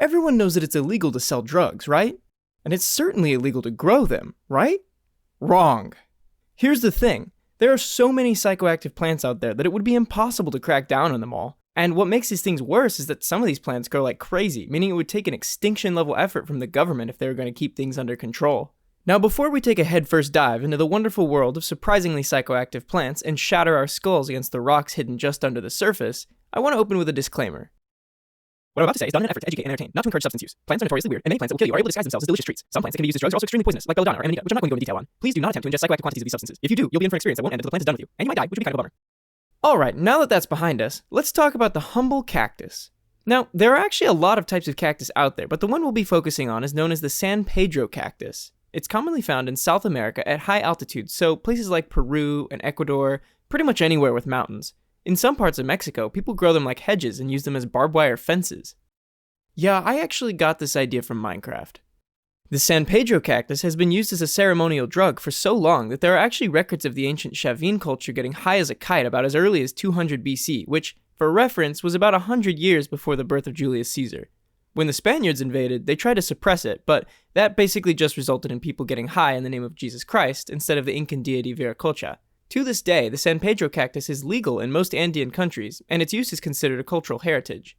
everyone knows that it's illegal to sell drugs, right? And it's certainly illegal to grow them, right? Wrong. Here's the thing. There are so many psychoactive plants out there that it would be impossible to crack down on them all. And what makes these things worse is that some of these plants grow like crazy, meaning it would take an extinction-level effort from the government if they were going to keep things under control. Now, before we take a headfirst dive into the wonderful world of surprisingly psychoactive plants and shatter our skulls against the rocks hidden just under the surface, I want to open with a disclaimer. What I'm about to say is done in an effort to educate and entertain, not to encourage substance use. Plants are notoriously weird, and many plants that will kill you are able to disguise themselves as delicious treats. Some plants that can be used as drugs are also extremely poisonous, like belladonna or amanita, which I'm not going to go into detail on. Please do not attempt to ingest psychoactive quantities of these substances. If you do, you'll be in for an experience that won't end until the plant is done with you, and you might die, which would be kind of a bummer. Alright, now that that's behind us, let's talk about the humble cactus. Now, there are actually a lot of types of cactus out there, but the one we'll be focusing on is known as the San Pedro cactus. It's commonly found in South America at high altitudes, so places like Peru and Ecuador, pretty much anywhere with mountains. In some parts of Mexico, people grow them like hedges and use them as barbed wire fences. Yeah, I actually got this idea from Minecraft. The San Pedro cactus has been used as a ceremonial drug for so long that there are actually records of the ancient Chavin culture getting high as a kite about as early as 200 BC, which, for reference, was about 100 years before the birth of Julius Caesar. When the Spaniards invaded, they tried to suppress it, but that basically just resulted in people getting high in the name of Jesus Christ instead of the Incan deity Viracocha. To this day, the San Pedro cactus is legal in most Andean countries, and its use is considered a cultural heritage.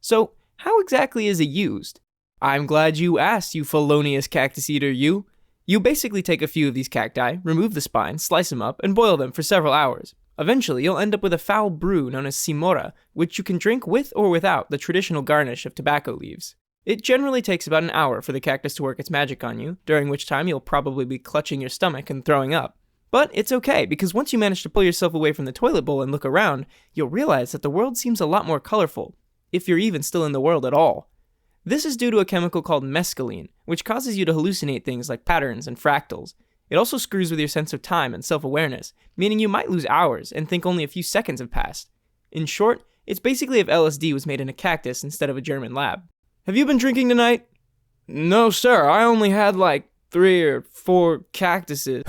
So, how exactly is it used? I'm glad you asked, you felonious cactus eater, you. You basically take a few of these cacti, remove the spine, slice them up, and boil them for several hours. Eventually, you'll end up with a foul brew known as cimora, which you can drink with or without the traditional garnish of tobacco leaves. It generally takes about an hour for the cactus to work its magic on you, during which time you'll probably be clutching your stomach and throwing up. But it's okay, because once you manage to pull yourself away from the toilet bowl and look around, you'll realize that the world seems a lot more colorful, if you're even still in the world at all. This is due to a chemical called mescaline, which causes you to hallucinate things like patterns and fractals. It also screws with your sense of time and self-awareness, meaning you might lose hours and think only a few seconds have passed. In short, it's basically if LSD was made in a cactus instead of a German lab. Have you been drinking tonight? No, sir, I only had like 3 or 4 cactuses.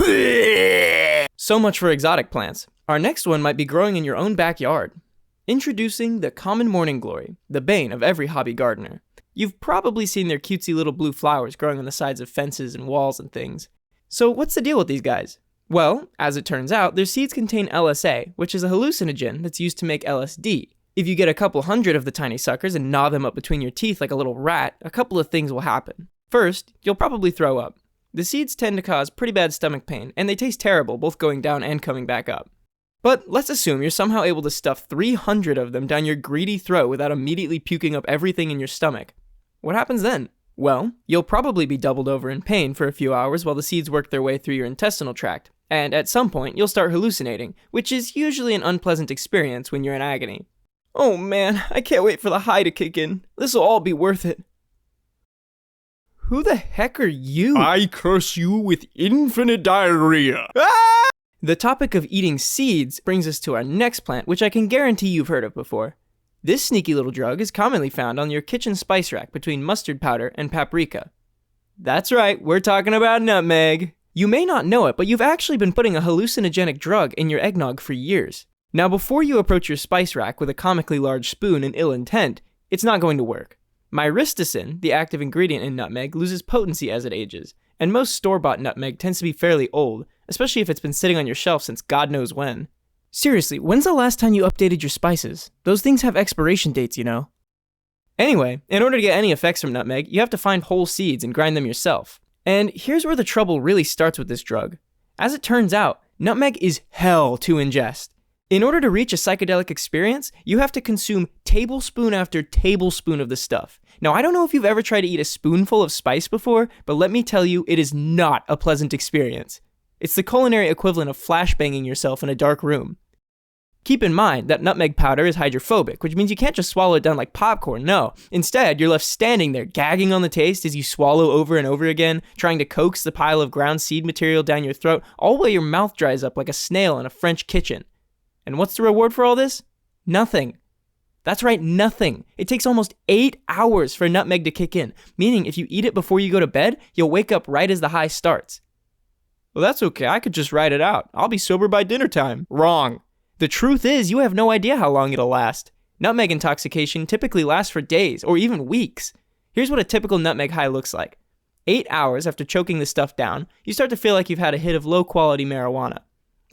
So much for exotic plants. Our next one might be growing in your own backyard. Introducing the common morning glory, the bane of every hobby gardener. You've probably seen their cutesy little blue flowers growing on the sides of fences and walls and things. So what's the deal with these guys? Well, as it turns out, their seeds contain LSA, which is a hallucinogen that's used to make LSD. If you get a couple hundred of the tiny suckers and gnaw them up between your teeth like a little rat, a couple of things will happen. First, you'll probably throw up. The seeds tend to cause pretty bad stomach pain, and they taste terrible both going down and coming back up. But let's assume you're somehow able to stuff 300 of them down your greedy throat without immediately puking up everything in your stomach. What happens then? Well, you'll probably be doubled over in pain for a few hours while the seeds work their way through your intestinal tract, and at some point you'll start hallucinating, which is usually an unpleasant experience when you're in agony. Oh man, I can't wait for the high to kick in. This'll all be worth it. Who the heck are you? I curse you with infinite diarrhea. Ah! The topic of eating seeds brings us to our next plant, which I can guarantee you've heard of before. This sneaky little drug is commonly found on your kitchen spice rack between mustard powder and paprika. That's right, we're talking about nutmeg. You may not know it, but you've actually been putting a hallucinogenic drug in your eggnog for years. Now, before you approach your spice rack with a comically large spoon in ill intent, it's not going to work. Myristicin, the active ingredient in nutmeg, loses potency as it ages, and most store-bought nutmeg tends to be fairly old, especially if it's been sitting on your shelf since God knows when. Seriously, when's the last time you updated your spices? Those things have expiration dates, you know. Anyway, in order to get any effects from nutmeg, you have to find whole seeds and grind them yourself. And here's where the trouble really starts with this drug. As it turns out, nutmeg is hell to ingest. In order to reach a psychedelic experience, you have to consume tablespoon after tablespoon of the stuff. Now, I don't know if you've ever tried to eat a spoonful of spice before, but let me tell you, it is not a pleasant experience. It's the culinary equivalent of flashbanging yourself in a dark room. Keep in mind that nutmeg powder is hydrophobic, which means you can't just swallow it down like popcorn, no. Instead, you're left standing there gagging on the taste as you swallow over and over again, trying to coax the pile of ground seed material down your throat, all while your mouth dries up like a snail in a French kitchen. And what's the reward for all this? Nothing. That's right, nothing. It takes almost 8 hours for nutmeg to kick in, meaning if you eat it before you go to bed, you'll wake up right as the high starts. Well, that's okay, I could just ride it out. I'll be sober by dinner time. Wrong. The truth is, you have no idea how long it'll last. Nutmeg intoxication typically lasts for days or even weeks. Here's what a typical nutmeg high looks like. 8 hours after choking the stuff down, you start to feel like you've had a hit of low-quality marijuana.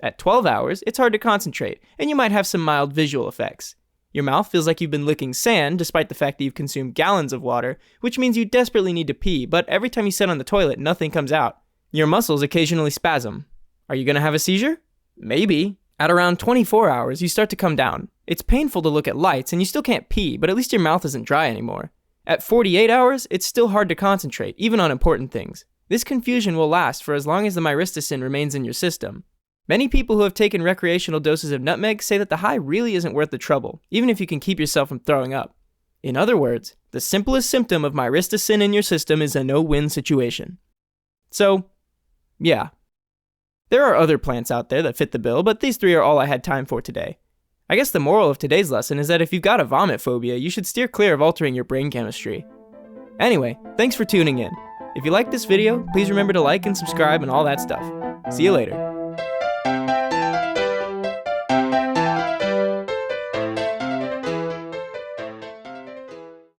At 12 hours, it's hard to concentrate, and you might have some mild visual effects. Your mouth feels like you've been licking sand, despite the fact that you've consumed gallons of water, which means you desperately need to pee, but every time you sit on the toilet, nothing comes out. Your muscles occasionally spasm. Are you gonna have a seizure? Maybe. At around 24 hours, you start to come down. It's painful to look at lights, and you still can't pee, but at least your mouth isn't dry anymore. At 48 hours, it's still hard to concentrate, even on important things. This confusion will last for as long as the myristicin remains in your system. Many people who have taken recreational doses of nutmeg say that the high really isn't worth the trouble, even if you can keep yourself from throwing up. In other words, the simplest symptom of myristicin in your system is a no-win situation. So, yeah. There are other plants out there that fit the bill, but these 3 are all I had time for today. I guess the moral of today's lesson is that if you've got a vomit phobia, you should steer clear of altering your brain chemistry. Anyway, thanks for tuning in. If you liked this video, please remember to like and subscribe and all that stuff. See you later.